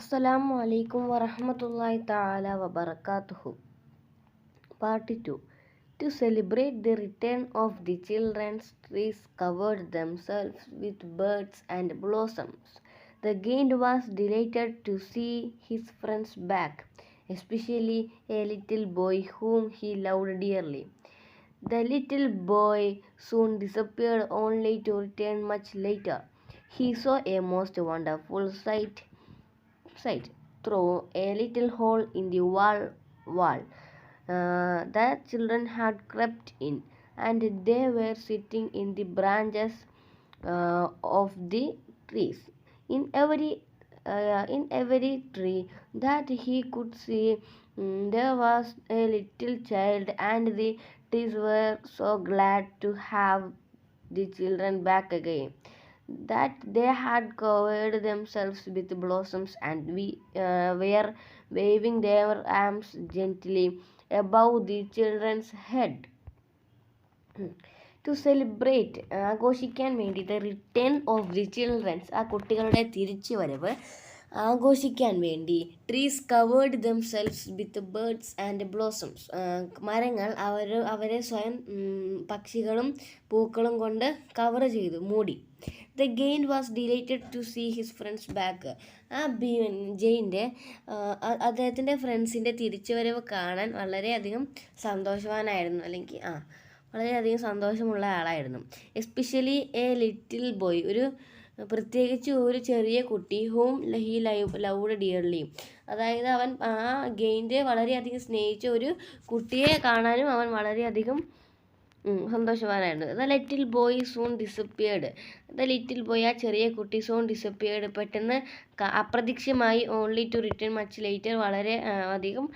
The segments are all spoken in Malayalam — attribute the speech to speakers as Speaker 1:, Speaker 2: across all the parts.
Speaker 1: Assalamu alaikum wa rahmatullahi ta'ala wa barakatuhu. Part 2. To celebrate the return of the children, trees covered themselves with birds and blossoms. The giant was delighted to see his friends back, especially a little boy whom he loved dearly. The little boy soon disappeared only to return much later. He saw a most wonderful sight through a little hole in the wall. The children had crept in, and they were sitting in the branches of the trees. In every tree that he could see, there was a little child, and the trees were so glad to have the children back again that they had covered themselves with blossoms and were waving their arms gently above the children's head. To celebrate ആഘോഷിക്കാൻ വേണ്ടി the return of the children's ആ കുട്ടികളുടെ തിരിച്ചു വരവ് ആഘോഷിക്കാൻ വേണ്ടി trees covered themselves with birds and blossoms മരങ്ങൾ അവരെ സ്വയം പക്ഷികളും പൂക്കളും കൊണ്ട് കവർ ചെയ്തു മൂടി. ദ ഗെയിൻ was delighted to see his friends back. ആ ജെയിൻ്റെ അദ്ദേഹത്തിൻ്റെ ഫ്രണ്ട്സിൻ്റെ തിരിച്ചുവരവ് കാണാൻ വളരെയധികം സന്തോഷവാനായിരുന്നു, അല്ലെങ്കിൽ വളരെയധികം സന്തോഷമുള്ള ആളായിരുന്നു. എസ്പെഷ്യലി എ ലിറ്റിൽ ബോയ്, പ്രത്യേകിച്ച് ഒരു ചെറിയ കുട്ടി, ഹൂം ഹി ലവ്ഡ് ഡിയർലി. അതായത് അവൻ ആ ഗെയിൻ്റെ വളരെയധികം സ്നേഹിച്ച ഒരു കുട്ടിയെ കാണാനും അവൻ വളരെയധികം സന്തോഷവാനായിരുന്നു. The little boy soon disappeared. The little boy, ആ ചെറിയ കുട്ടി, സൂൺ ഡിസപ്പിയർഡ്, പെട്ടെന്ന് അപ്രത്യക്ഷമായി, only to return much later, വളരെ അധികം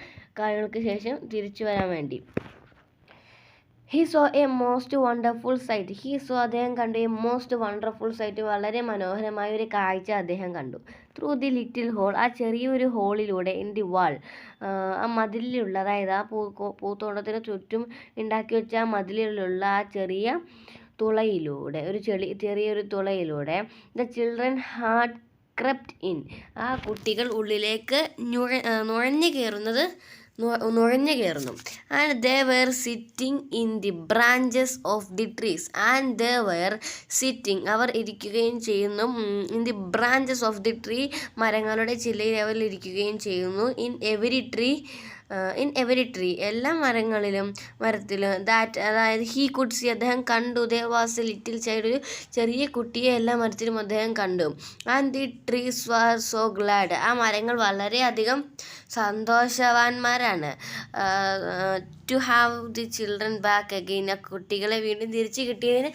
Speaker 1: കാലങ്ങൾക്ക് ശേഷം തിരിച്ചു വരാൻ വേണ്ടി. He saw a most wonderful sight. അദ്ദേഹം കണ്ടു എ മോസ്റ്റ് വണ്ടർഫുൾ സൈറ്റ്, വളരെ മനോഹരമായ ഒരു കാഴ്ച അദ്ദേഹം കണ്ടു. ത്രൂ ദി ലിറ്റിൽ ഹോൾ, ആ ചെറിയൊരു ഹോളിലൂടെ, ഇൻ ദി വാൾ, ആ മതിലിലുള്ള, അതായത് ആ പൂത്തോട്ടത്തിന് ചുറ്റും ഉണ്ടാക്കി വെച്ച ആ മതിലിലുള്ള ആ ചെറിയ തുളയിലൂടെ, ചെറിയൊരു തുളയിലൂടെ, the children had crept in, ആ കുട്ടികൾ ഉള്ളിലേക്ക് നുഴഞ്ഞു കയറുന്നു. And they were sitting in the branches of the trees. And they were sitting, അവർ ഇരിക്കുകയും ചെയ്യുന്നു. In the branches of the tree, മരങ്ങളുടെ ചില്ലയിൽ അവർ ഇരിക്കുകയും ചെയ്യുന്നു. ഇൻ എവരി ട്രീ, എല്ലാ മരത്തിലും, ദാറ്റ്, അതായത് ഹീ കുഡ് സി, അദ്ദേഹം കണ്ടു, there was a little child, ഒരു ചെറിയ കുട്ടിയെ എല്ലാ മരത്തിലും അദ്ദേഹം കണ്ടു. And the trees war so glad, ആ മരങ്ങൾ വളരെയധികം സന്തോഷവാന്മാരാണ്. To have the children back again, ആ കുട്ടികളെ വീണ്ടും തിരിച്ചു കിട്ടിയതിന്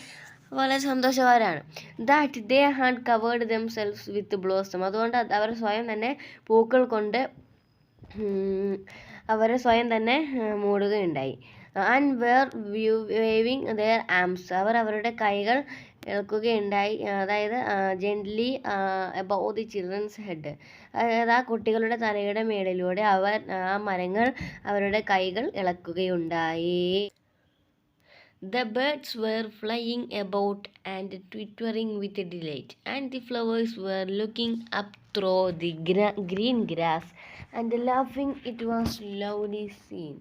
Speaker 1: വളരെ സന്തോഷവാനാണ്. That they had covered themselves with blossom, അതുകൊണ്ട് അവർ സ്വയം തന്നെ പൂക്കൾ കൊണ്ട് അവരെ സ്വയം തന്നെ മൂടുകയുണ്ടായി. And were waving their arms, അവർ അവരുടെ കൈകൾ ഇളക്കുകയുണ്ടായി, അതായത് gently above the children's head, അതായത് ആ കുട്ടികളുടെ തലയുടെ മേളിലൂടെ ആ മരങ്ങൾ അവരുടെ കൈകൾ ഇളക്കുകയുണ്ടായി. The birds were flying about and twittering with delight, and the flowers were looking up through the green grass and laughing. It was lovely scene.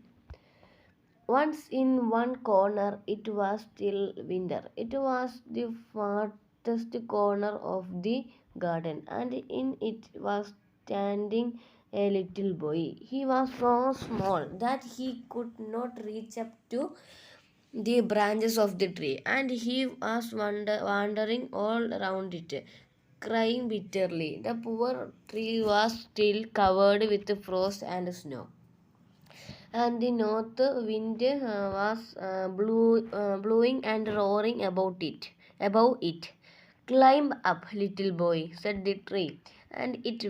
Speaker 1: Once in one corner it was still winter. It was the farthest corner of the garden, and in it was standing a little boy. He was so small that he could not reach up to the branches of the tree, and he was wandering all around it, crying bitterly. The poor tree was still covered with frost and snow, and the north wind was blowing and roaring above it. Climb up, little boy, said the tree, and it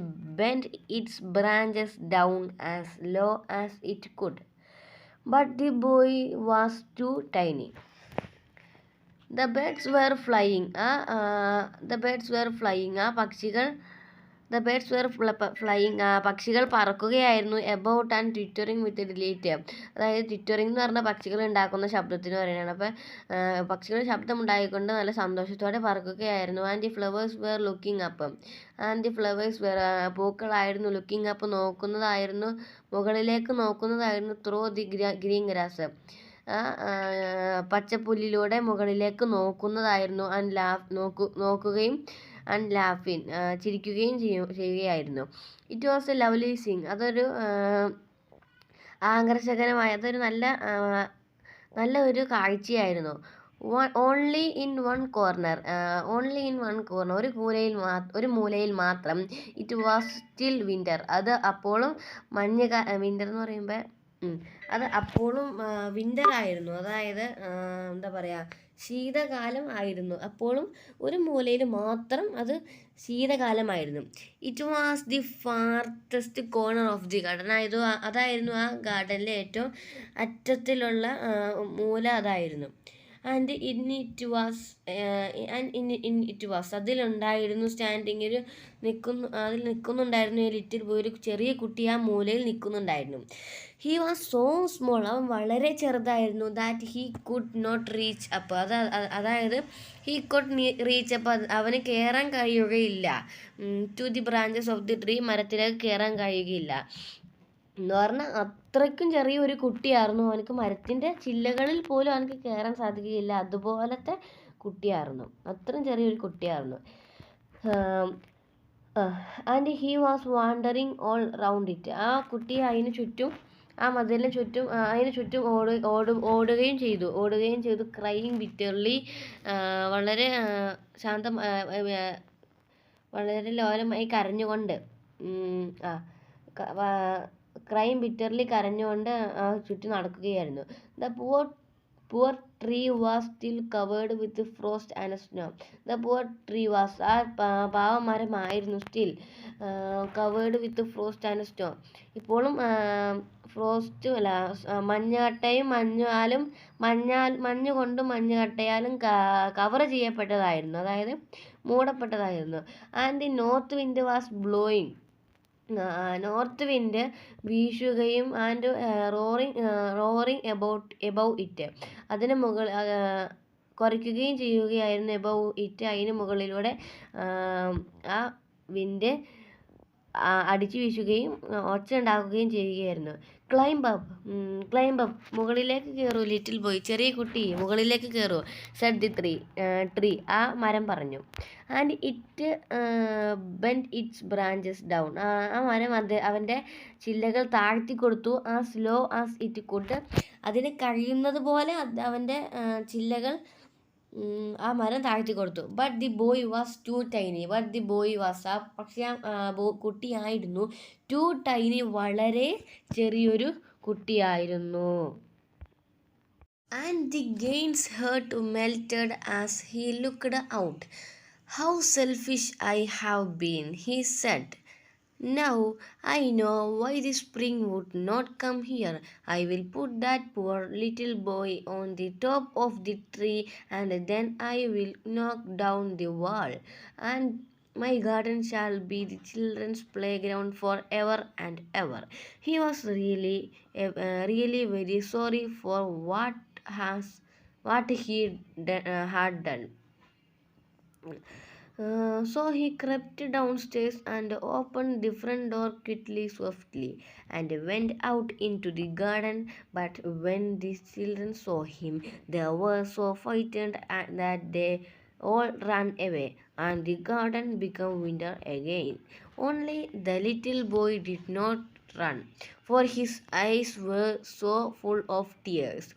Speaker 1: bent its branches down as low as it could. But the boy was too tiny. The birds were flying. ആ പക്ഷികൾ ദ ബേർഡ്സ് വെർ ഫ്ലൈയിങ്, പക്ഷികൾ പറക്കുകയായിരുന്നു. എബൌട്ട് ആൻഡ് ട്വിറ്ററിങ് വിത്ത് ഡിലീറ്റ്, അതായത് ട്വിറ്ററിങ് എന്ന് പറഞ്ഞാൽ പക്ഷികൾ ഉണ്ടാക്കുന്ന ശബ്ദത്തിന് പറയുന്നതാണ്. അപ്പോൾ പക്ഷികൾ ശബ്ദം ഉണ്ടായിക്കൊണ്ട് നല്ല സന്തോഷത്തോടെ പറക്കുകയായിരുന്നു. And the flowers were looking up, and the flowers were, പൂക്കളായിരുന്നു. ലുക്കിംഗ് അപ്പ്, നോക്കുന്നതായിരുന്നു, മുകളിലേക്ക് നോക്കുന്നതായിരുന്നു. ത്രൂ ദി ഗ്രീൻ ഗ്രാസ്, പച്ചപ്പുല്ലിലൂടെ മുകളിലേക്ക് നോക്കുന്നതായിരുന്നു. ആൻഡ് നോക്കുകയും ആൻഡ് ലാഫിൻ, ചിരിക്കുകയും ചെയ്യുകയായിരുന്നു. It was a lovely scene, അതൊരു ആകർഷകരമായ, അതൊരു നല്ല ഒരു കാഴ്ചയായിരുന്നു. ഓൺലി ഇൻ വൺ കോർണർ, ഒരു മൂലയിൽ മാത്രം. ഇറ്റ് വാസ് സ്റ്റിൽ വിൻ്റർ, അത് അപ്പോഴും വിൻ്റർ എന്ന് പറയുമ്പോൾ അത് അപ്പോഴും വിൻ്റർ ആയിരുന്നു, അതായത് എന്താ പറയുക, ശീതകാലം ആയിരുന്നു. അപ്പോഴും ഒരു മൂലയിൽ മാത്രം അത് ശീതകാലമായിരുന്നു. It was the farthest corner of the garden, അതായിരുന്നു ആ ഗാർഡനിലെ ഏറ്റവും അറ്റത്തിലുള്ള മൂല അതായിരുന്നു. ആൻഡ് ഇൻ ഇറ്റ് വാസ്, അതിലുണ്ടായിരുന്നു. സ്റ്റാൻഡിങ്, അതിൽ നിൽക്കുന്നുണ്ടായിരുന്നു. എ ലിറ്റിൽ ബോയ്, ഒരു ചെറിയ കുട്ടി ആ മൂലയിൽ നിൽക്കുന്നുണ്ടായിരുന്നു. ഹി വാസ് സോ സ്മോൾ, അവൻ വളരെ ചെറുതായിരുന്നു. That he could not reach up, അതായത് ഹി കുഡ് റീച്ച് അപ്പ്, അവന് കയറാൻ കഴിയുകയില്ല. To the branches of the tree, മരത്തിലേക്ക് കയറാൻ കഴിയുകയില്ല എന്ന് പറഞ്ഞാൽ അത്രയ്ക്കും ചെറിയൊരു കുട്ടിയായിരുന്നു. അവനക്ക് മരത്തിൻ്റെ ചില്ലകളിൽ പോലും അവനക്ക് കയറാൻ സാധിക്കുകയില്ല, അതുപോലത്തെ കുട്ടിയായിരുന്നു, അത്രയും ചെറിയൊരു കുട്ടിയായിരുന്നു. And he was wandering all round it, ആ കുട്ടി അതിന് ചുറ്റും, ആ മതിലിന് ചുറ്റും, അതിന് ചുറ്റും ഓടുകയും ചെയ്തു. ക്രൈയിങ് ബിറ്റർലി, വളരെ വളരെ ലോലമായി കരഞ്ഞുകൊണ്ട്, ക്രൈം ബിറ്റർലി, കരഞ്ഞുകൊണ്ട് ചുറ്റും നടക്കുകയായിരുന്നു. The poor tree was still covered with frost and snow, the poor tree was, ആ പാവമരമായിരുന്നു, still covered with frost and snow, ഇപ്പോഴും ഫ്രോസ്റ്റും അല്ല, മഞ്ഞുകട്ടയും മഞ്ഞുകൊണ്ടും മഞ്ഞുകട്ടയാലും കവർ ചെയ്യപ്പെട്ടതായിരുന്നു, അതായത് മൂടപ്പെട്ടതായിരുന്നു. And the north wind was blowing, north wind വീശുകയും, ആൻഡ് റോറിങ് എബവ് ഇറ്റ്, അതിന് കുറയ്ക്കുകയും ചെയ്യുകയായിരുന്നു. എബവ് ഇറ്റ്, അതിന് മുകളിലൂടെ ആ വിൻഡ് അടിച്ചു വീശുകയും ഒച്ച ഉണ്ടാക്കുകയും ചെയ്യുകയായിരുന്നു. ക്ലൈംബ് അപ്പ്, മുകളിലേക്ക് കയറൂ ലിറ്റിൽ ബോയ്, ചെറിയ കുട്ടി മുകളിലേക്ക് കയറൂ. സെഡ് ദി ട്രീ, ആ മരം പറഞ്ഞു. And it bend its branches down, ആ മരം അവൻ്റെ ചില്ലകൾ താഴ്ത്തി കൊടുത്തു. As low as it could, അതിന് കഴിയുന്നത് പോലെ അവൻ്റെ ചില്ലകൾ ആ മരം താഴ്ത്തി കൊടുത്തു. But the boy was too tiny, പക്ഷേ കുട്ടിയായിരുന്നു ടു ടൈനി, വളരെ ചെറിയൊരു കുട്ടിയായിരുന്നു. And the giant's heart melted as he looked out. How selfish I have been, he said. Now I know why the spring would not come here. I will put that poor little boy on the top of the tree, and then I will knock down the wall, and my garden shall be the children's playground forever and ever. He was really very sorry for what he had done. So he crept downstairs and opened the front door softly, and went out into the garden. But when the children saw him, they were so frightened that they all ran away, and the garden became winter again. Only the little boy did not run, for his eyes were so full of tears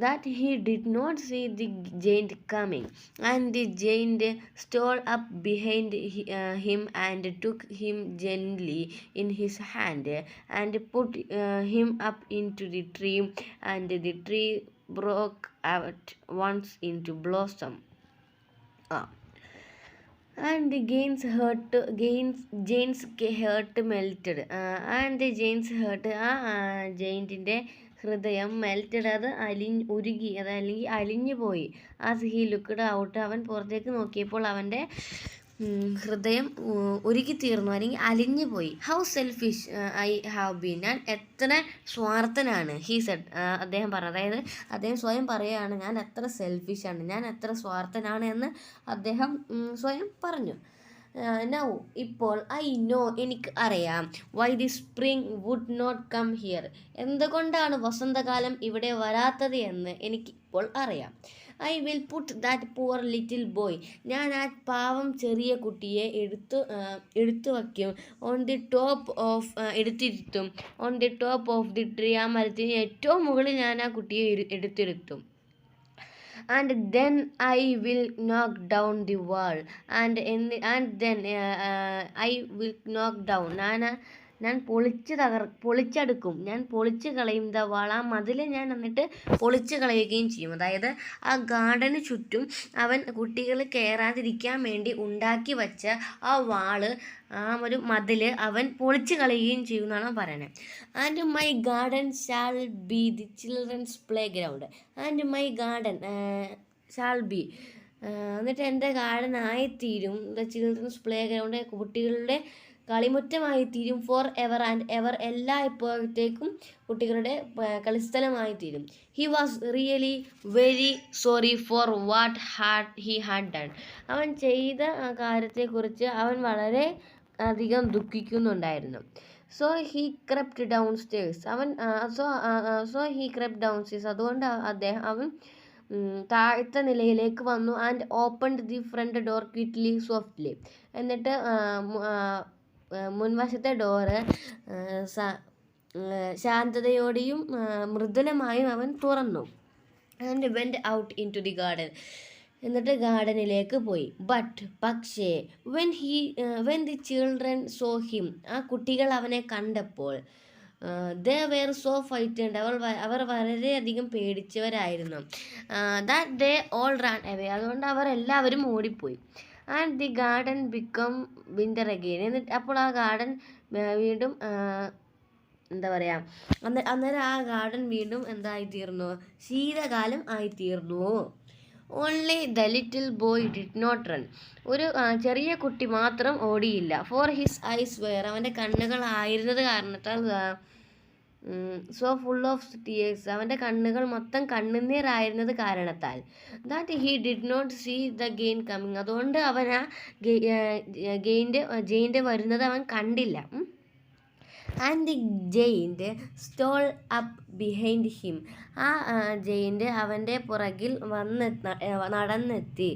Speaker 1: that he did not see the giant coming. And the giant stole up behind him and took him gently in his hand, and put him up into the tree, and the tree broke at once into blossom. And the giant's heart melted, and the giant's heart, giantന്റെ ഹൃദയം മെൽറ്റഡ്, അത് ഉരുകി, അതല്ലെങ്കിൽ അലിഞ്ഞു പോയി. ആസ് ഹി ലുക്ക്ഡ് ഔട്ട്, അവൻ പുറത്തേക്ക് നോക്കിയപ്പോൾ അവൻ്റെ ഹൃദയം ഉരുകിത്തീർന്നു, അല്ലെങ്കിൽ അലിഞ്ഞു പോയി. How selfish I have been, ഞാൻ എത്ര സ്വാർത്ഥനാണ്. ഹീ സെഡ്, അദ്ദേഹം പറഞ്ഞു. അതായത് അദ്ദേഹം സ്വയം പറയുകയാണ്, ഞാൻ എത്ര സെൽഫിഷാണ്, ഞാൻ എത്ര സ്വാർത്ഥനാണ് എന്ന് അദ്ദേഹം സ്വയം പറഞ്ഞു. നൗ, ഇപ്പോൾ ഐ നോ, എനിക്ക് അറിയാം. Why the spring would not come here, എന്തുകൊണ്ടാണ് വസന്തകാലം ഇവിടെ വരാത്തത് എന്ന് എനിക്ക് ഇപ്പോൾ അറിയാം. I will put that poor little boy, ഞാൻ ആ പാവം ചെറിയ കുട്ടിയെ എടുത്തു വയ്ക്കും. ഓൺ ദി ടോപ്പ് ഓഫ് എടുത്തിരുത്തും. On the top of the tree, ആ മരത്തിന് ഏറ്റവും മുകളിൽ ഞാൻ ആ കുട്ടിയെ എടുത്തിരുത്തും. And then I will knock down the wall, and then I will knock down, ഞാൻ പൊളിച്ചെടുക്കും, ഞാൻ പൊളിച്ച് കളയും ദ വാൾ, ആ മതിൽ ഞാൻ എന്നിട്ട് പൊളിച്ച് കളയുകയും ചെയ്യും. അതായത് ആ ഗാർഡന് ചുറ്റും അവൻ കുട്ടികൾ കയറാതിരിക്കാൻ വേണ്ടി ഉണ്ടാക്കി വച്ച ആ വാള്, ആ ഒരു മതിൽ അവൻ പൊളിച്ച് കളയുകയും ചെയ്യുമെന്നാണ് പറയുന്നത്. And my garden shall be the children's play ground, and my garden shall be, എന്നിട്ട് എൻ്റെ ഗാർഡൻ ആയിത്തീരും ദ ചിൽഡ്രൻസ് പ്ലേ ഗ്രൗണ്ട്, കുട്ടികളുടെ കളിമുറ്റമായി തീരും. ഫോർ എവർ ആൻഡ് എവർ, എല്ലാ ഇപ്പോഴത്തേക്കും കുട്ടികളുടെ കളിസ്ഥലമായി തീരും. He was really very sorry for what he had done, അവൻ ചെയ്ത ആ കാര്യത്തെക്കുറിച്ച് അവൻ വളരെ അധികം ദുഃഖിക്കുന്നുണ്ടായിരുന്നു. So he crept down stairs, he crept down stairs, അതുകൊണ്ട് അവൻ താഴത്തെ നിലയിലേക്ക് വന്നു. And opened the front door quietly softly, എന്നിട്ട് മുൻവശത്തെ ഡോറ് ശാന്തതയോടെയും മൃദുലമായും അവൻ തുറന്നു. And went out into the garden, എന്നിട്ട് ഗാർഡനിലേക്ക് പോയി. പക്ഷേ when the children saw him, ആ കുട്ടികൾ അവനെ കണ്ടപ്പോൾ, ദേ വെർ സോ ഫൈറ്റൻഡ്, അവർ വളരെയധികം പേടിച്ചവരായിരുന്നു. That they all ran away, അതുകൊണ്ട് അവർ എല്ലാവരും ഓടിപ്പോയി. And the garden become winter again, എന്നിട്ട് അപ്പോൾ ആ ഗാർഡൻ വീണ്ടും എന്താ പറയുക, അന്നേരം ആ ഗാർഡൻ വീണ്ടും എന്തായിത്തീർന്നു, ശീതകാലം ആയിത്തീർന്നു. Only the little boy did not run, ഒരു ചെറിയ കുട്ടി മാത്രം ഓടിയില്ല. ഫോർ ഹിസ് ഐസ് വെയർ, അവൻ്റെ കണ്ണുകൾ ആയിരുന്നത് കാരണത്താൽ സോ ഫുൾ ഓഫ് ടീയേഴ്സ്, അവൻ്റെ കണ്ണുകൾ മൊത്തം കണ്ണുനീരായിരുന്നത് കാരണത്താൽ. That he did not see the ഗെയിൻ കമ്മിങ്, അതുകൊണ്ട് അവൻ ആ ജെയിൻ്റെ വരുന്നത് അവൻ കണ്ടില്ല. And the giant stole up behind him, ആ ജെയിൻ്റ് അവൻ്റെ പുറകിൽ നടന്നെത്തി.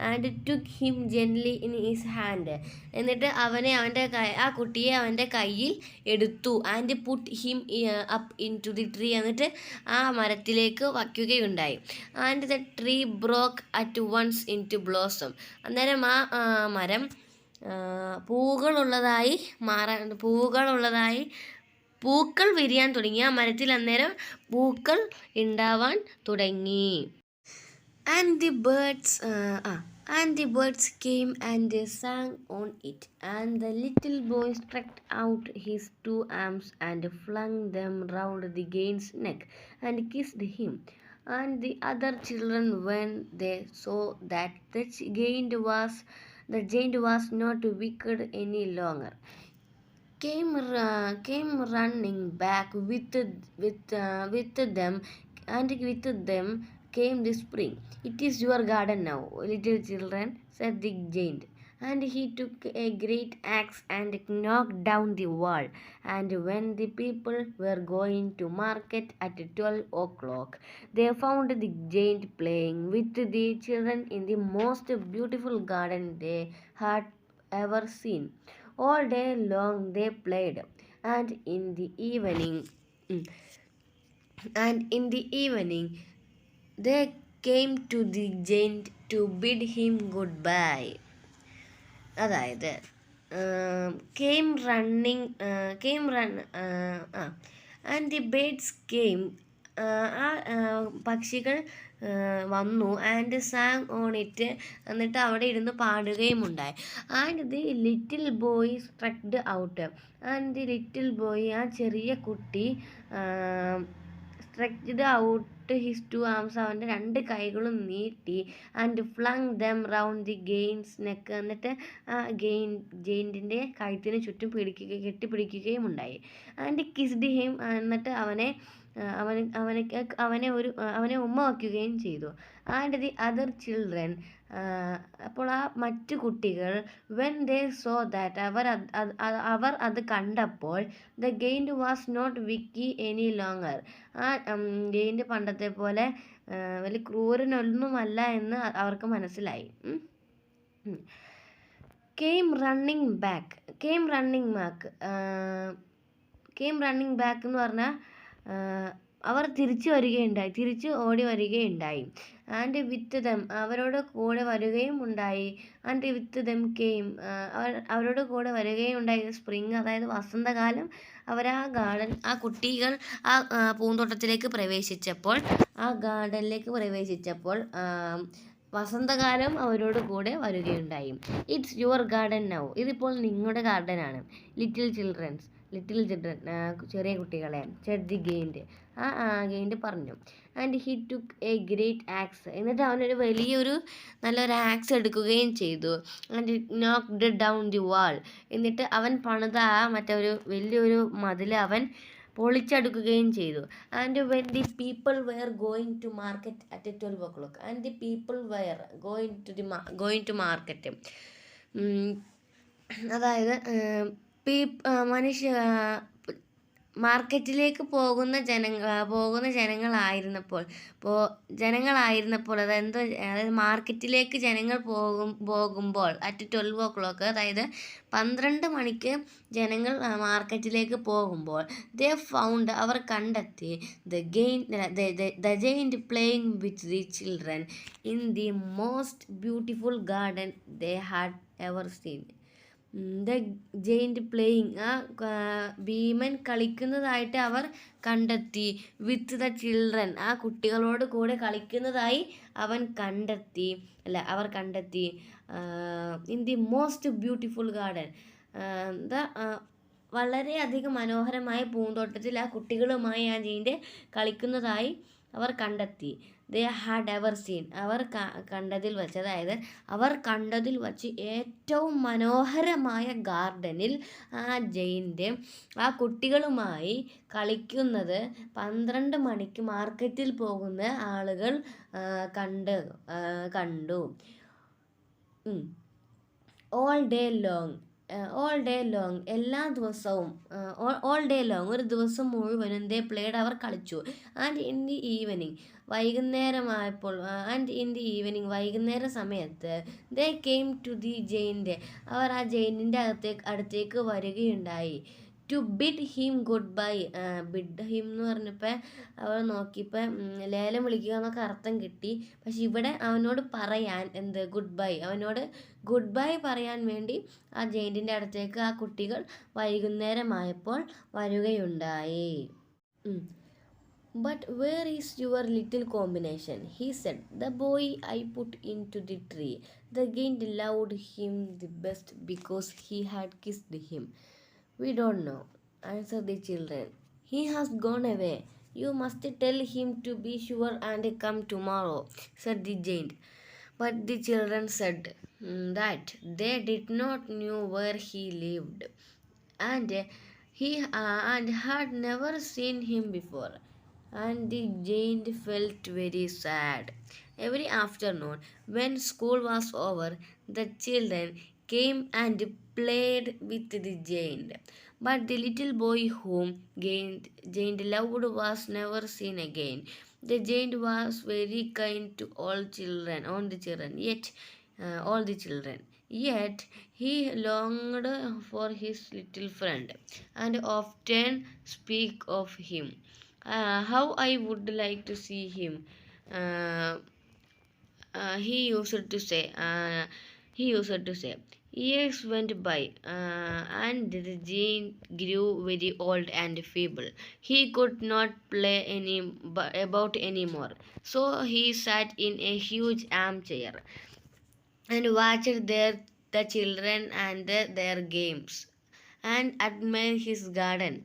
Speaker 1: And took him gently in his hand, എന്നിട്ട് ആ കുട്ടിയെ അവൻ്റെ കയ്യിൽ എടുത്തു. And put him up into the tree, എന്നിട്ട് ആ മരത്തിലേക്ക് വയ്ക്കുകയുണ്ടായി. And the tree broke at once into blossom, അന്നേരം ആ മരം പൂക്കൾ വിരിയാൻ തുടങ്ങി. ആ മരത്തിൽ അന്നേരം പൂക്കൾ ഉണ്ടാവാൻ തുടങ്ങി. And the birds came and sang on it, and the little boy stretched out his 2 arms and flung them round the giant's neck and kissed him. And the other children, when they saw that the giant was not wicked any longer, came running back with them, and with them came the spring. It is your garden now, little children, said the giant. And he took a great axe and knocked down the wall. And when the people were going to market at 12 o'clock, they found the giant playing with the children in the most beautiful garden they had ever seen. All day long they played, and in the evening they came to the giant to bid him goodbye. അതായത് ആൻഡ് ദി ബേർഡ്സ് കെയിം, ആ പക്ഷികൾ വന്നു. ആൻഡ് സാങ് ഓൺ ഇറ്റ്, എന്നിട്ട് അവിടെ ഇരുന്ന് പാടുകയും ഉണ്ടായി. And the little boy stretched out, and the little boy, ആ ചെറിയ കുട്ടി stretched out his two arms, അവൻ്റെ രണ്ട് കൈകളും നീട്ടി, and flung them round the Giant's neck, എന്നിട്ട് ആ ജെയിൻറ്റിൻ്റെ കഴുത്തിന് ചുറ്റും കെട്ടിപ്പിടിക്കുകയും ഉണ്ടായി. and kissed him, എന്നിട്ട് അവനെ ഉമ്മ വയ്ക്കുകയും ചെയ്തു. and the other children, അപ്പോൾ ആ മറ്റു കുട്ടികൾ, when they saw that, അവർ അത് കണ്ടപ്പോൾ, the giant was not wicked any longer, ആ ഗെയിൻ്റ് പണ്ടത്തെ പോലെ വലിയ ക്രൂരനൊന്നുമല്ല എന്ന് അവർക്ക് മനസ്സിലായി. came running back എന്ന് പറഞ്ഞാൽ അവർ തിരിച്ച് ഓടി വരികയുണ്ടായി. ആൻഡ് വിത്ത് ദം, അവരോട് കൂടെ വരികയും ഉണ്ടായി. ആൻഡ് വിത്ത് ദം കെയിം, അവരോട് കൂടെ വരികയും ഉണ്ടായി സ്പ്രിങ്, അതായത് വസന്തകാലം. അവർ ആ കുട്ടികൾ ആ പൂന്തോട്ടത്തിലേക്ക് പ്രവേശിച്ചപ്പോൾ, വസന്തകാലം അവരോട് കൂടെ വരികയുണ്ടായി. ഇറ്റ്സ് യുവർ ഗാർഡൻ നൗ, ഇതിപ്പോൾ നിങ്ങളുടെ ഗാർഡനാണ്. ലിറ്റിൽ ചിൽഡ്രൻ, ചെറിയ കുട്ടികളെ, സെഡ് ദി ഗെയിൻഡ്, ആ ഗെയിൻഡ് പറഞ്ഞു. And he took a great axe, എന്നിട്ട് അവനൊരു നല്ലൊരു ആക്സ് എടുക്കുകയും ചെയ്തു. And knocked down the wall, എന്നിട്ട് അവൻ പണിത വലിയൊരു മതിൽ അവൻ പൊളിച്ചെടുക്കുകയും ചെയ്തു. And when the people were going to market at 12 o'clock, and the people were going to market, അതായത് മാർക്കറ്റിലേക്ക് പോകുന്ന ജനങ്ങളായിരുന്നപ്പോൾ അതായത് മാർക്കറ്റിലേക്ക് ജനങ്ങൾ പോകുമ്പോൾ അറ്റ് 12 o'clock, അതായത് 12 മണിക്ക് ജനങ്ങൾ മാർക്കറ്റിലേക്ക് പോകുമ്പോൾ, ദേ ഫൗണ്ട്, അവർ കണ്ടെത്തി, the giant playing with the children in the most beautiful garden they had ever seen. The giant playing, ആ ഭീമൻ കളിക്കുന്നതായിട്ട് അവർ കണ്ടെത്തി. വിത്ത് ദ ചിൽഡ്രൻ, ആ കുട്ടികളോട് കൂടെ കളിക്കുന്നതായി അവർ കണ്ടെത്തി. In the most beautiful garden, വളരെയധികം മനോഹരമായ പൂന്തോട്ടത്തിൽ ആ കുട്ടികളുമായി ആ ജെയിൻറ്റ് കളിക്കുന്നതായി അവർ കണ്ടെത്തി. ദേ ഹാഡ് എവർ സീൻ, അവർ കണ്ടതിൽ വച്ച് ഏറ്റവും മനോഹരമായ ഗാർഡനിൽ ആ ജെയിൻറ്റ് ആ കുട്ടികളുമായി കളിക്കുന്നത് 12 മണിക്ക് മാർക്കറ്റിൽ പോകുന്ന ആളുകൾ കണ്ടു. ഓൾ ഡേ ലോങ്, എല്ലാ ദിവസവും, ഒരു ദിവസം മുഴുവനും ദേ പ്ലേഡ്, അവർ കളിച്ചു. ആൻഡ് ഇൻ ദി ഈവനിങ്, വൈകുന്നേര സമയത്ത്, they came to the giant, അവർ ആ ജെയിൻറ്റിൻ്റെ അടുത്തേക്ക് വരികയുണ്ടായി. To bid him goodbye, bid him എന്ന് പറഞ്ഞപ്പോൾ അവൾ നോക്കിയപ്പോൾ ലേലം വിളിക്കുക എന്നൊക്കെ അർത്ഥം കിട്ടി. പക്ഷെ ഇവിടെ അവനോട് പറയാൻ അവനോട് ഗുഡ് ബൈ പറയാൻ വേണ്ടി ആ ജെയിൻറ്റിൻ്റെ അടുത്തേക്ക് ആ കുട്ടികൾ വൈകുന്നേരമായപ്പോൾ വരികയുണ്ടായി. But where is your little combination? He said. The boy I put into the tree. The giant loved him the best because he had kissed him. We don't know, answered the children. He has gone away. You must tell him to be sure and come tomorrow, said the giant. But the children said that they did not know where he lived, and had never seen him before. And the giant felt very sad. Every afternoon, when school was over, the children came and played with the giant. But the little boy whom giant loved was never seen again. The giant was very kind to all the children, yet he longed for his little friend, and often speak of him. How I would like to see him, he used to say. Years went by, and the giant grew very old and feeble. He could not play about anymore. So he sat in a huge armchair and watched the children and their games, and admired his garden.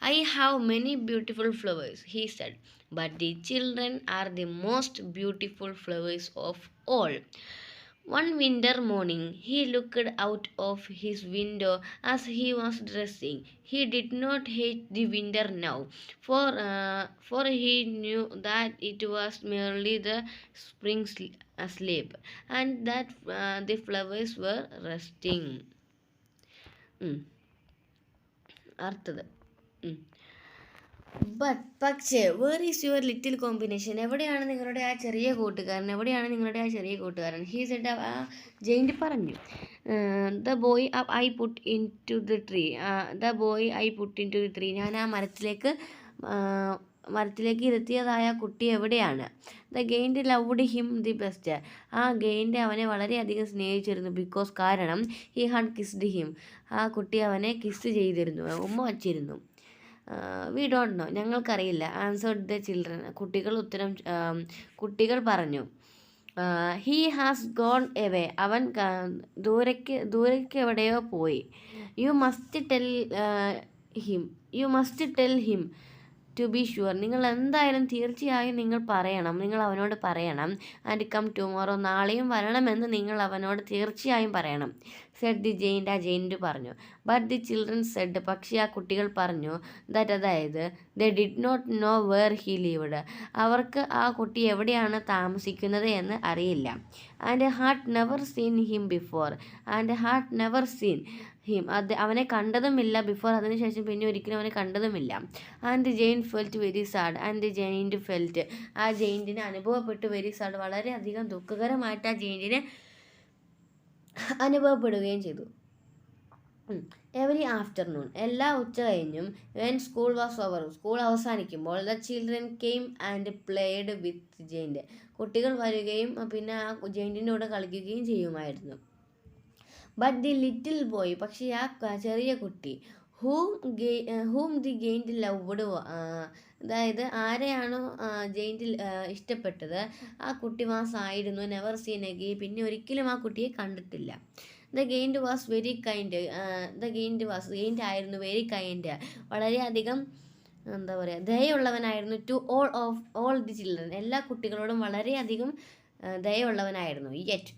Speaker 1: I have many beautiful flowers, he said, but the children are the most beautiful flowers of all. One winter morning, he looked out of his window as he was dressing. He did not hate the winter now, for he knew that it was merely the spring sleep, and that the flowers were resting. ഉം. അടുത്തത് പക്ഷേ where is your little companion, എവിടെയാണ് നിങ്ങളുടെ ആ ചെറിയ കൂട്ടുകാരൻ, എവിടെയാണ് നിങ്ങളുടെ ആ ചെറിയ കൂട്ടുകാരൻ? ഹീ സെഡ്, ആ ജെയിൻ്റ് പറഞ്ഞു. The boy I put into the tree, ഞാൻ ആ മരത്തിലേക്ക് ഇരുത്തിയതായ കുട്ടി എവിടെയാണ്? The giant loved him the best, ആ ഗെയിൻഡ് അവനെ വളരെയധികം സ്നേഹിച്ചിരുന്നു. ബിക്കോസ് കാരണം ഹി ഹാഡ് കിസ്ഡ് ഹിം, ആ കുട്ടി അവനെ കിസ് ചെയ്തിരുന്നു, ഉമ്മ വച്ചിരുന്നു. വി ഡോണ്ട് നോ, ഞങ്ങൾക്കറിയില്ല. ആൻസേർഡ് ദ ചിൽഡ്രൻ, കുട്ടികൾ പറഞ്ഞു. ഹീ ഹാസ് ഗോൺ എവേ, അവൻ ദൂരേക്ക് എവിടെയോ പോയി. You must tell him to be sure, നിങ്ങൾ എന്തായാലും തീർച്ചയായും നിങ്ങൾ അവനോട് പറയണം. ആൻഡ് കം ടുമോറോ, നാളെയും വരണമെന്ന് നിങ്ങൾ അവനോട് തീർച്ചയായും പറയണം. സെഡ് ദി ജെയിൻ്റ്, ആ ജെയിൻ്റ് പറഞ്ഞു. ബട്ട് ദി ചിൽഡ്രൻ സെഡ്, പക്ഷേ ആ കുട്ടികൾ പറഞ്ഞു. അതായത് they did not know where he lived, അവർക്ക് ആ കുട്ടി എവിടെയാണ് താമസിക്കുന്നത് എന്ന് അറിയില്ല. And had never seen him before, അവനെ കണ്ടതുമില്ല. ബിഫോർ, അതിനുശേഷം പിന്നെ ഒരിക്കലും അവനെ കണ്ടതുമില്ല. And giant felt very sad, ആ ജെയിൻറ്റിന് അനുഭവപ്പെട്ടു വെരി സാഡ്, വളരെയധികം ദുഃഖകരമായിട്ട് ആ ജെയിൻറ്റിന് അനുഭവപ്പെടുകയും ചെയ്തു. എവരി ആഫ്റ്റർനൂൺ, എല്ലാ ഉച്ച കഴിഞ്ഞും, when school was over, school അവസാനിക്കുമ്പോൾ, the children came and played with giant, കുട്ടികൾ വരികയും പിന്നെ ആ ജെയിൻറ്റിൻ്റെ കൂടെ കളിക്കുകയും ചെയ്യുമായിരുന്നു. ബട്ട് ദി ലിറ്റിൽ ബോയ്, പക്ഷേ ആ ചെറിയ കുട്ടി, ഹൂം ദി ഗെയിൻറ്റ് ലവ്ഡ്, അതായത് ആരെയാണോ ജെയിൻറ്റ് ഇഷ്ടപ്പെട്ടത് ആ കുട്ടി ആയിരുന്നു. നെവർ സീൻ അഗെയിൻ, പിന്നെ ഒരിക്കലും ആ കുട്ടിയെ കണ്ടിട്ടില്ല. The giant was very kind, giant ആയിരുന്നു വെരി കൈൻഡ്, വളരെയധികം എന്താ പറയുക, ദയുള്ളവനായിരുന്നു. ടു ഓൾ ദി ചിൽഡ്രൻ, എല്ലാ കുട്ടികളോടും വളരെയധികം ദയുള്ളവനായിരുന്നു.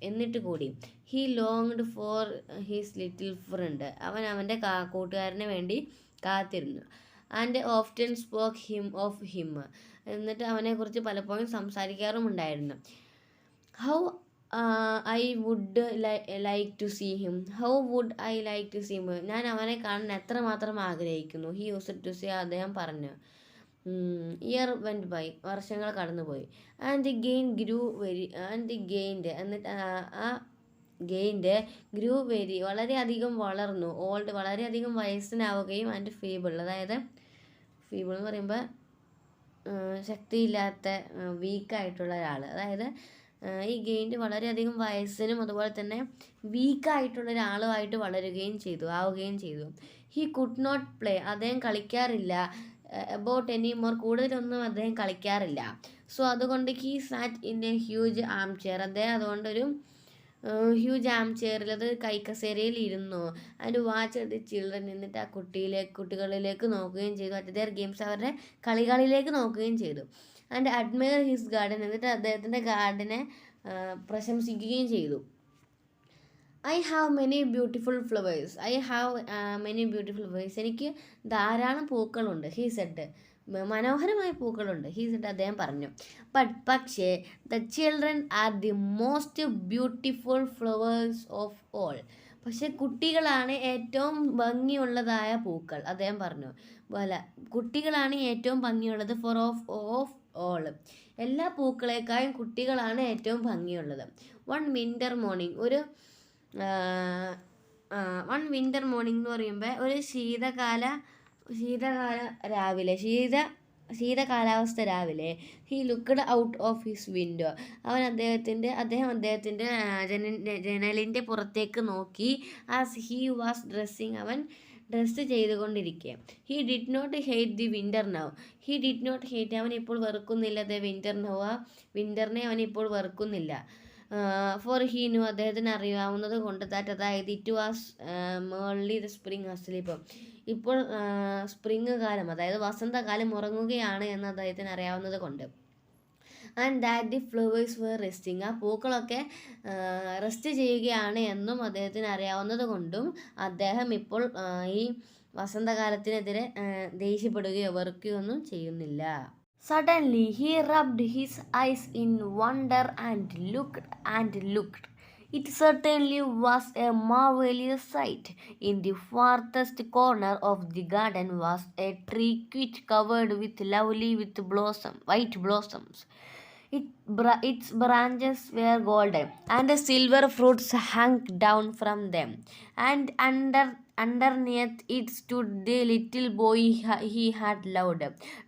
Speaker 1: എന്നിട്ട് കൂടി he longed for his little friend, അവൻ അവൻ്റെ കൂട്ടുകാരന് വേണ്ടി കാത്തിരുന്നു. ആൻഡ് ഓഫ്റ്റൻ സ്പോക്ക് ഹിം, എന്നിട്ട് അവനെക്കുറിച്ച് പലപ്പോഴും സംസാരിക്കാറുമുണ്ടായിരുന്നു. How I would like to see him, ഞാൻ അവനെ കാണാൻ എത്രമാത്രം ആഗ്രഹിക്കുന്നു. ഹി യൂസ്ഡ് ടു സേ, അദ്ദേഹം പറഞ്ഞു. ഇയർ വെൻറ്റ് ബൈ, വർഷങ്ങൾ കടന്നുപോയി. ആൻഡ് ദി ഗെയിൻഡ് എന്നിട്ട് ആ ഗെയിൻഡ് ഗ്രൂ വെരി, വളരെയധികം വളർന്നു. ഓൾഡ്, വളരെയധികം വയസ്സനാവുകയും. ആൻഡ് ഫീബിൾ, അതായത് ഫീബിൾ എന്ന് പറയുമ്പോൾ ശക്തിയില്ലാത്ത, വീക്കായിട്ടുള്ള ഒരാൾ. അതായത് ഈ ഗെയിൻഡ് വളരെയധികം വയസ്സിനും അതുപോലെ തന്നെ വീക്കായിട്ടുള്ള ഒരാളുമായിട്ട് ആവുകയും ചെയ്തു. ഹി കുഡ് നോട്ട് പ്ലേ, അദ്ദേഹം കളിക്കാറില്ല. അബൌട്ട് എനി മോർ, കൂടുതലൊന്നും അദ്ദേഹം കളിക്കാറില്ല. സോ അതുകൊണ്ട് he sat in a huge arm chair, അദ്ദേഹം അതുകൊണ്ടൊരു ഹ്യൂജ് ആം ചെയറിൽ, അത് കൈക്കസേരയിൽ ഇരുന്നു. ആൻഡ് വാച്ച് ദി ചിൽഡ്രൻ, എന്നിട്ട് ആ കുട്ടികളിലേക്ക് നോക്കുകയും ചെയ്തു. അറ്റ് ദെയർ ഗെയിംസ്, അവരുടെ കളികളിലേക്ക് നോക്കുകയും ചെയ്തു. ആൻഡ് അഡ്മയർ ഹിസ് ഗാർഡൻ, എന്നിട്ട് അദ്ദേഹത്തിൻ്റെ ഗാർഡനെ പ്രശംസിക്കുകയും ചെയ്തു. I have many beautiful flowers, എനിക്ക് ധാരാളം പൂക്കളുണ്ട്. ഹീ സെഡ്, മനോഹരമായ പൂക്കളുണ്ട്. ഹീ സെഡ്, അദ്ദേഹം പറഞ്ഞു. പക്ഷേ the children are the most beautiful flowers of all, പക്ഷെ കുട്ടികളാണ് ഏറ്റവും ഭംഗിയുള്ളതായ പൂക്കൾ, അദ്ദേഹം പറഞ്ഞു. കുട്ടികളാണ് ഏറ്റവും ഭംഗിയുള്ളത്. ഓഫ് ഓൾ, എല്ലാ പൂക്കളേക്കാളും കുട്ടികളാണ് ഏറ്റവും ഭംഗിയുള്ളത്. വൺ വിൻ്റർ മോർണിംഗ് എന്ന് പറയുമ്പോൾ ഒരു ശീതകാലാവസ്ഥ രാവിലെ, he looked out of his window, അദ്ദേഹം അദ്ദേഹത്തിൻ്റെ ജനലിൻ്റെ പുറത്തേക്ക് നോക്കി. ആസ് ഹി വാസ് ഡ്രസ്സിങ്, അവൻ ഡ്രസ്സ് ചെയ്തുകൊണ്ടിരിക്കെ. He did not hate the winter now, അവൻ ഇപ്പോൾ വെറുക്കുന്നില്ല. ദ വിൻ്റർ നൗ, ആ വിൻ്ററിനെ അവൻ ഇപ്പോൾ വെറുക്കുന്നില്ല. ഫോർ ഹീ ന്യൂ അദ്ദേഹത്തിന് അറിയാവുന്നത് കൊണ്ട് ദാറ്റ് അതായത് it was merely the spring asleep ഇപ്പോൾ സ്പ്രിങ് കാലം അതായത് വസന്തകാലം ഉറങ്ങുകയാണ് എന്ന് അദ്ദേഹത്തിന് അറിയാവുന്നത് കൊണ്ട് and that the flowers were resting ആ പൂക്കളൊക്കെ റെസ്റ്റ് ചെയ്യുകയാണ് എന്നും അദ്ദേഹത്തിന് അറിയാവുന്നത് കൊണ്ടും അദ്ദേഹം ഇപ്പോൾ ഈ വസന്തകാലത്തിനെതിരെ ദേഷ്യപ്പെടുകയോ വെറുക്കുകയോ ഒന്നും ചെയ്യുന്നില്ല. Suddenly he rubbed his eyes in wonder and looked. It certainly was a marvelous sight. In the farthest corner of the garden was a tree quite covered with white blossoms. Its branches were golden, and silver fruits hung down from them. And underneath it stood the little boy he had loved.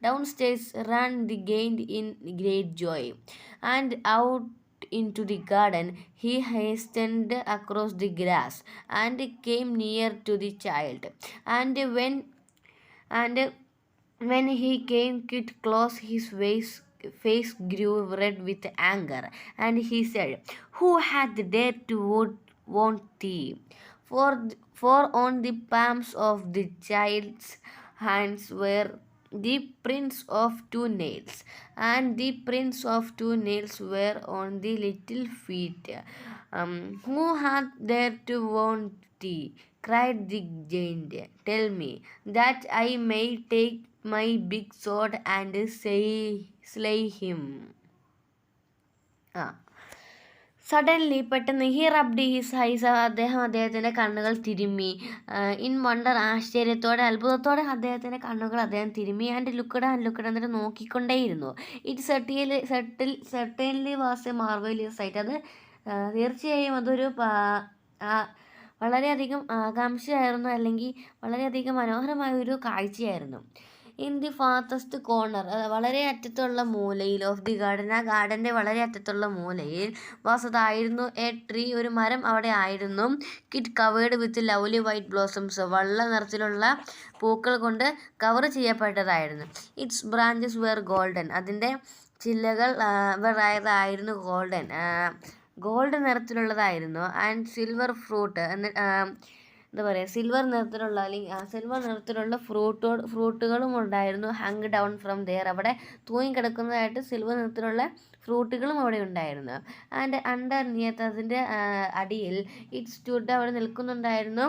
Speaker 1: Downstairs ran the giant in great joy, and out into the garden he hastened across the grass and came near to the child. And when he came quite close, his face grew red with anger, and he said, "Who hath dared to want thee?" For on the palms of the child's hands were the prints of 2 nails, and the prints of 2 nails were on the little feet. Who hath dared to want thee? Cried the giant. Tell me, that I may take my big sword and slay him. Suddenly പെട്ടെന്ന് ഹി റബ്ഡ് ഹിസ് ഐസ് അദ്ദേഹത്തിൻ്റെ കണ്ണുകൾ തിരുമ്മി. ഇൻ വണ്ടർ ആശ്ചര്യത്തോടെ അത്ഭുതത്തോടെ അദ്ദേഹത്തിൻ്റെ കണ്ണുകൾ അദ്ദേഹം തിരുമ്മി. ആൻഡ് ലുക്കഡ് എന്നിട്ട് നോക്കിക്കൊണ്ടേയിരുന്നു. It certainly was a marvellous sight. അത് തീർച്ചയായും അതൊരു വളരെയധികം ആകാംക്ഷയായിരുന്നു, അല്ലെങ്കിൽ വളരെയധികം മനോഹരമായ ഒരു കാഴ്ചയായിരുന്നു. ഇൻ ദി ഫാർത്തസ്റ്റ് കോർണർ വളരെ അറ്റത്തുള്ള മൂലയിൽ ഓഫ് ദി ഗാർഡൻ ആ ഗാർഡൻ്റെ വളരെ അറ്റത്തുള്ള മൂലയിൽ അതായിരുന്നു എ ട്രീ ഒരു മരം അവിടെ ആയിരുന്നു. Quite covered with lovely white blossoms വെള്ള നിറത്തിലുള്ള പൂക്കൾ കൊണ്ട് കവർ ചെയ്യപ്പെട്ടതായിരുന്നു. ഇറ്റ്സ് ബ്രാഞ്ചസ് വെർ ഗോൾഡൻ അതിൻ്റെ ചില്ലകൾ ആയിരുന്നു ഗോൾഡ് നിറത്തിലുള്ളതായിരുന്നു. ആൻഡ് സിൽവർ ഫ്രൂട്ട് എന്താ പറയുക സിൽവർ നിറത്തിലുള്ള ഫ്രൂട്ടുകളും ഉണ്ടായിരുന്നു. ഹങ് ഡൗൺ ഫ്രം ദെയർ അവിടെ തൂങ്ങിക്കിടക്കുന്നതായിട്ട് സിൽവർ നിറത്തിലുള്ള ഫ്രൂട്ടുകളും അവിടെ ഉണ്ടായിരുന്നു. ആൻഡ് അണ്ടർനിയത്ത് അതിൻ്റെ അടിയിൽ ഇറ്റ് സ്റ്റുഡ് അവിടെ നിൽക്കുന്നുണ്ടായിരുന്നു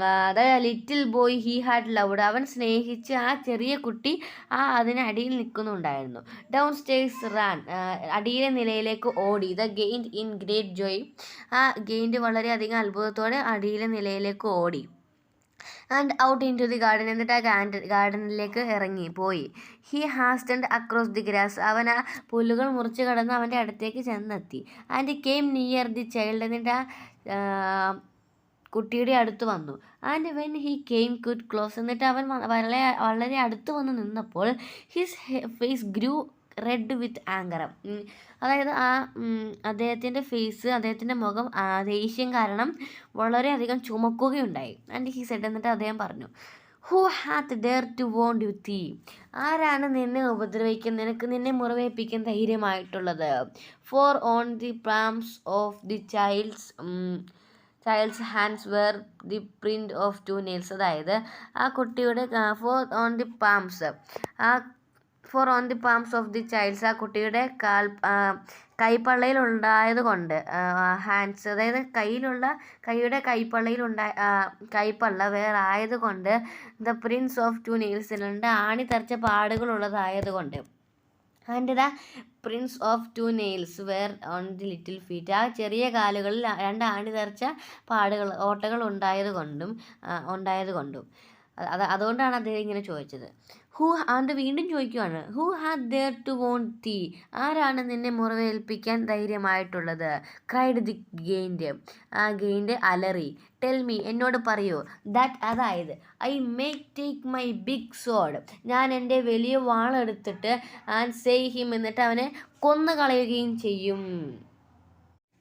Speaker 1: അതായത് little boy he had loved അവൻ സ്നേഹിച്ച് ആ ചെറിയ കുട്ടി അതിനടിയിൽ നിൽക്കുന്നുണ്ടായിരുന്നു. ഡൗൺ സ്റ്റേഴ്സ് റാൻ അടിയിലെ നിലയിലേക്ക് ഓടി. The giant in great joy ആ ഗെയിൻഡ് വളരെയധികം അത്ഭുതത്തോടെ അടിയിലെ നിലയിലേക്ക് ഓടി. And out into the garden എന്നിട്ട് ആ ഗാർഡനിലേക്ക് പോയി. He hastened across the grass അവൻ ആ പുല്ലുകൾ മുറിച്ച് കടന്ന് അവൻ്റെ അടുത്തേക്ക് ചെന്നെത്തി. And came near the child എന്നിട്ട് ആ കുട്ടിയുടെ അടുത്ത് വന്നു. And when he came quite close എന്നിട്ട് അവൻ വളരെ അടുത്ത് വന്ന് നിന്നപ്പോൾ his face grew red with anger അതായത് അദ്ദേഹത്തിൻ്റെ മുഖം ദേഷ്യം കാരണം വളരെയധികം ചുമക്കുകയുണ്ടായി. ആൻഡ് ഹി സെഡ് എന്നിട്ട് അദ്ദേഹം പറഞ്ഞു, who hath dared to wound you thee ആരാണ് നിന്നെ നിന്നെ മുറിവേൽപ്പിക്കാൻ ധൈര്യമായിട്ടുള്ളത്? For on the palms of the child's hands where the print of 2 nails അതായത് ആ കുട്ടിയുടെ for on the palms of the child's ആ കുട്ടിയുടെ കൈപ്പള്ളയിൽ ഉണ്ടായത് കൊണ്ട് ഹാൻഡ്സ് അതായത് കൈയുടെ കൈപ്പള്ള വേറെ ആയതുകൊണ്ട് ദ പ്രിൻസ് ഓഫ് 2 nails ആണി തെറിച്ച പാടുകളുള്ളതായതുകൊണ്ട്. And the prints of 2 nails were on the little feet ആ ചെറിയ കാലുകളിൽ 2 ആണി തെറിച്ച ഓട്ടകൾ ഉണ്ടായതുകൊണ്ടും അതുകൊണ്ടാണ് അദ്ദേഹം ഇങ്ങനെ ചോദിച്ചത്. അത് വീണ്ടും ചോദിക്കുവാണ്, who had dared to wound thee ആരാണ് നിന്നെ മുറിവേൽപ്പിക്കാൻ ധൈര്യമായിട്ടുള്ളത്? ക്രൈഡ് ദി ഗെയിൻഡ് ആ ഗെയിൻഡ് അലറി. ടെൽ മീ എന്നോട് പറയൂ. ദാറ്റ് അതായത് I make take my big sword ഞാൻ എൻ്റെ വലിയ വാളെടുത്തിട്ട് ആൻഡ് സേയ് ഹിം എന്നിട്ട് അവനെ കൊന്നു കളയുകയും ചെയ്യും.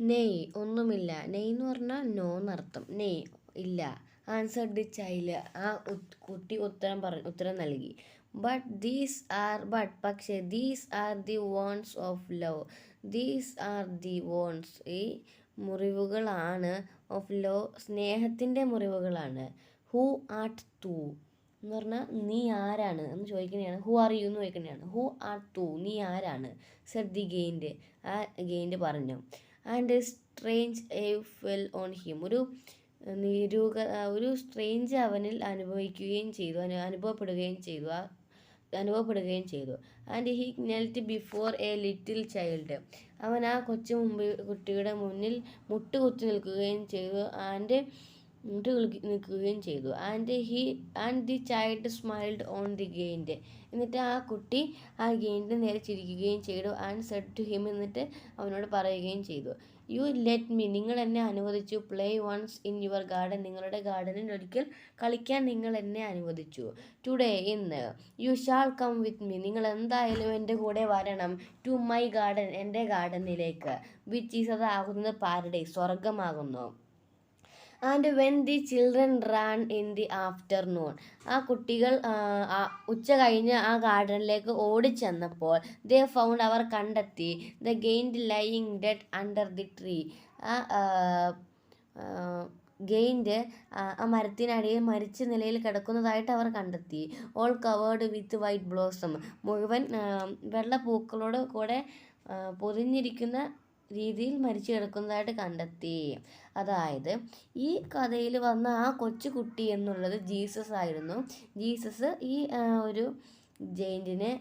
Speaker 1: നെയ് ഒന്നുമില്ല. നെയ് എന്ന് പറഞ്ഞാൽ നോ എന്നർത്ഥം. നെയ് ഇല്ല. ആൻസർ ദി ചൈൽഡ് ആ കുട്ടി ഉത്തരം നൽകി. പക്ഷേ these are the wounds of love these are the wounds, ഈ മുറിവുകളാണ്, ഓഫ് ലോ, സ്നേഹത്തിൻ്റെ മുറിവുകളാണ്. ഹൂ ആർട്ട് തൂ എന്ന് പറഞ്ഞാൽ നീ ആരാണ് എന്ന് ചോദിക്കുന്നതാണ്. ഹൂ ആർ യു എന്ന് ചോദിക്കുന്നതാണ്. ഹൂ ആർ തൂ, നീ ആരാണ്. സെഡ് ദി ഗെയിൻഡ്, ആ ഗെയിൻഡ് പറഞ്ഞു. And strange a fell on him, ഒരു സ്ട്രേഞ്ച് അവനിൽ അനുഭവപ്പെടുകയും ചെയ്തു. And he knelt before a little child, അവൻ ആ കുട്ടിയുടെ മുന്നിൽ മുട്ടുകുത്തി നിൽക്കുകയും ചെയ്തു. And the child smiled on the giant, എന്നിട്ട് ആ കുട്ടി ആ ഗെയിൻഡ് നേരെ ചിരിക്കുകയും ചെയ്തു. ആൻഡ് സെഡ് ടു ഹിം, എന്നിട്ട് അവനോട് പറയുകയും ചെയ്തു, യു ലെറ്റ് മീ, നിങ്ങൾ എന്നെ അനുവദിച്ചു. Play once in your garden, നിങ്ങളുടെ ഗാർഡനിൽ ഒരിക്കൽ കളിക്കാൻ നിങ്ങൾ എന്നെ അനുവദിച്ചു. ടുഡേ, ഇന്ന്. You shall come with me, നിങ്ങൾ എന്തായാലും എൻ്റെ കൂടെ വരണം. ടു മൈ ഗാർഡൻ, എൻ്റെ ഗാർഡനിലേക്ക്. വിച്ച് ഈസ്, അതാകുന്നത് പാരഡൈസ്, സ്വർഗമാകുന്നു. And when the children ran in the afternoon, ആ കുട്ടികൾ ഉച്ച കഴിഞ്ഞ് ആ ഗാർഡനിലേക്ക് ഓടിച്ചെന്നപ്പോൾ, ദേ ഫൗണ്ട്, അവർ കണ്ടെത്തി, the gained lying dead under the tree, ആ ഗെയിൻഡ് ആ മരത്തിനടിയിൽ മരിച്ച നിലയിൽ കിടക്കുന്നതായിട്ട് അവർ കണ്ടെത്തി. All covered with white blossom, മുഴുവൻ വെള്ളപ്പൂക്കളോട് കൂടെ പൊതിഞ്ഞിരിക്കുന്ന രീതിയിൽ മരിച്ചു കിടക്കുന്നതായിട്ട് കണ്ടെത്തി. അതായത് ഈ കഥയിൽ വന്ന ആ കൊച്ചു കുട്ടി എന്നുള്ളത് ജീസസ് ആയിരുന്നു. ജീസസ് ഈ ഒരു ജെയിൻറ്റിനെ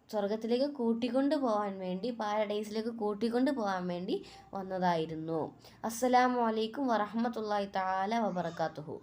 Speaker 1: സ്വർഗത്തിലേക്ക് കൂട്ടിക്കൊണ്ട് പോകാൻ വേണ്ടി, പാരഡൈസിലേക്ക് കൂട്ടിക്കൊണ്ട് പോകാൻ വേണ്ടി വന്നതായിരുന്നു. അസ്സലാമു അലൈക്കും വറഹ്മത്തുള്ളാഹി തആല വബറകാതുഹു.